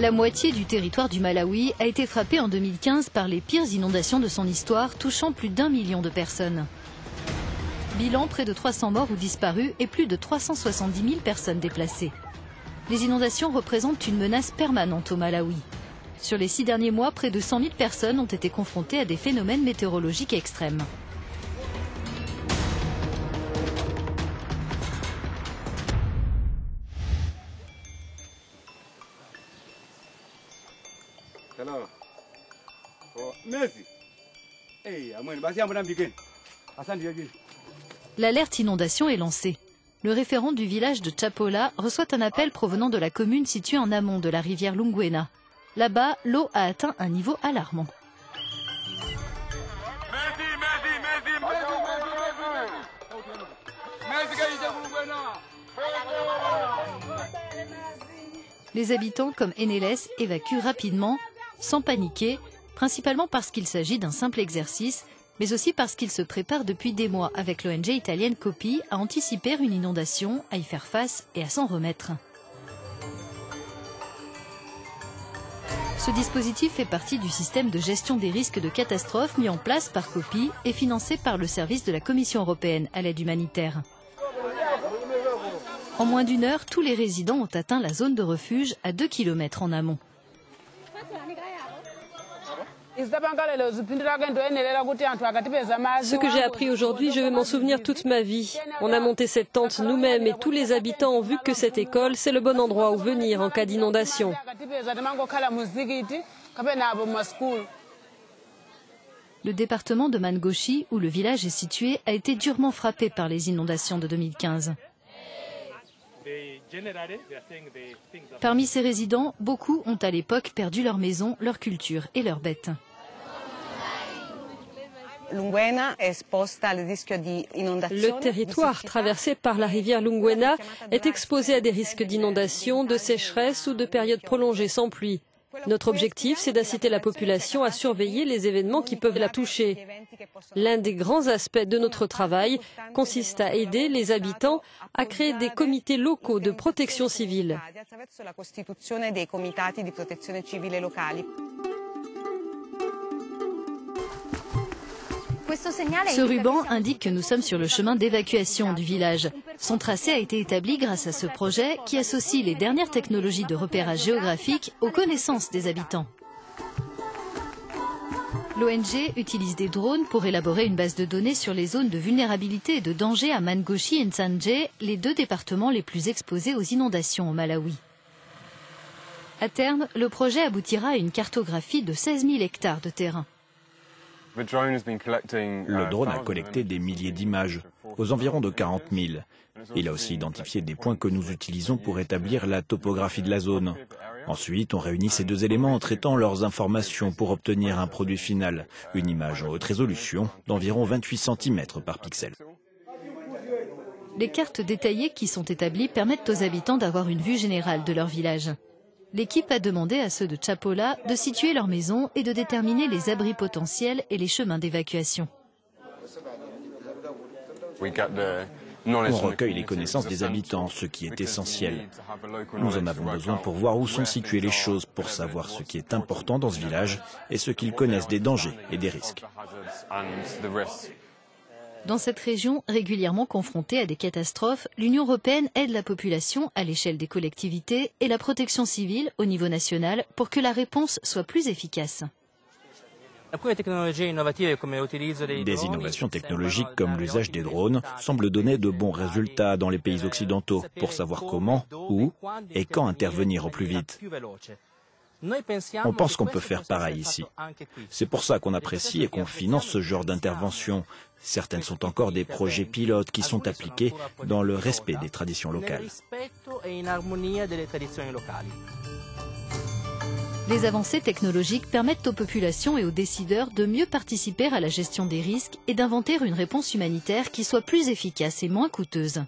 La moitié du territoire du Malawi a été frappée en 2015 par les pires inondations de son histoire, touchant plus d'1 million de personnes. Bilan, près de 300 morts ou disparus et plus de 370 000 personnes déplacées. Les inondations représentent une menace permanente au Malawi. Sur les 6 derniers mois, près de 100 000 personnes ont été confrontées à des phénomènes météorologiques extrêmes. L'alerte inondation est lancée. Le référent du village de Chapola reçoit un appel provenant de la commune située en amont de la rivière Lungwena. Là-bas, l'eau a atteint un niveau alarmant. Les habitants comme Eneles évacuent rapidement, sans paniquer, principalement parce qu'il s'agit d'un simple exercice, mais aussi parce qu'ils se préparent depuis des mois avec l'ONG italienne Copi à anticiper une inondation, à y faire face et à s'en remettre. Ce dispositif fait partie du système de gestion des risques de catastrophe mis en place par Copi et financé par le service de la Commission européenne à l'aide humanitaire. En moins d'une heure, tous les résidents ont atteint la zone de refuge à 2 km en amont. Ce que j'ai appris aujourd'hui, je vais m'en souvenir toute ma vie. On a monté cette tente nous-mêmes et tous les habitants ont vu que cette école, c'est le bon endroit où venir en cas d'inondation. Le département de Mangochi, où le village est situé, a été durement frappé par les inondations de 2015. Parmi ces résidents, beaucoup ont à l'époque perdu leur maison, leur culture et leurs bêtes. Le territoire traversé par la rivière Lungwena est exposé à des risques d'inondation, de sécheresse ou de périodes prolongées sans pluie. Notre objectif, c'est d'inciter la population à surveiller les événements qui peuvent la toucher. L'un des grands aspects de notre travail consiste à aider les habitants à créer des comités locaux de protection civile. Ce ruban indique que nous sommes sur le chemin d'évacuation du village. Son tracé a été établi grâce à ce projet qui associe les dernières technologies de repérage géographique aux connaissances des habitants. L'ONG utilise des drones pour élaborer une base de données sur les zones de vulnérabilité et de danger à Mangochi et Nsanje, les 2 départements les plus exposés aux inondations au Malawi. À terme, le projet aboutira à une cartographie de 16 000 hectares de terrain. Le drone a collecté des milliers d'images, aux environs de 40 000. Il a aussi identifié des points que nous utilisons pour établir la topographie de la zone. Ensuite, on réunit ces 2 éléments en traitant leurs informations pour obtenir un produit final, une image en haute résolution d'environ 28 cm par pixel. Les cartes détaillées qui sont établies permettent aux habitants d'avoir une vue générale de leur village. L'équipe a demandé à ceux de Chapola de situer leur maison et de déterminer les abris potentiels et les chemins d'évacuation. On recueille les connaissances des habitants, ce qui est essentiel. Nous en avons besoin pour voir où sont situées les choses, pour savoir ce qui est important dans ce village et ce qu'ils connaissent des dangers et des risques. Dans cette région, régulièrement confrontée à des catastrophes, l'Union européenne aide la population à l'échelle des collectivités et la protection civile au niveau national pour que la réponse soit plus efficace. Des innovations technologiques comme l'usage des drones semblent donner de bons résultats dans les pays occidentaux pour savoir comment, où et quand intervenir au plus vite. On pense qu'on peut faire pareil ici. C'est pour ça qu'on apprécie et qu'on finance ce genre d'intervention. Certaines sont encore des projets pilotes qui sont appliqués dans le respect des traditions locales. Les avancées technologiques permettent aux populations et aux décideurs de mieux participer à la gestion des risques et d'inventer une réponse humanitaire qui soit plus efficace et moins coûteuse.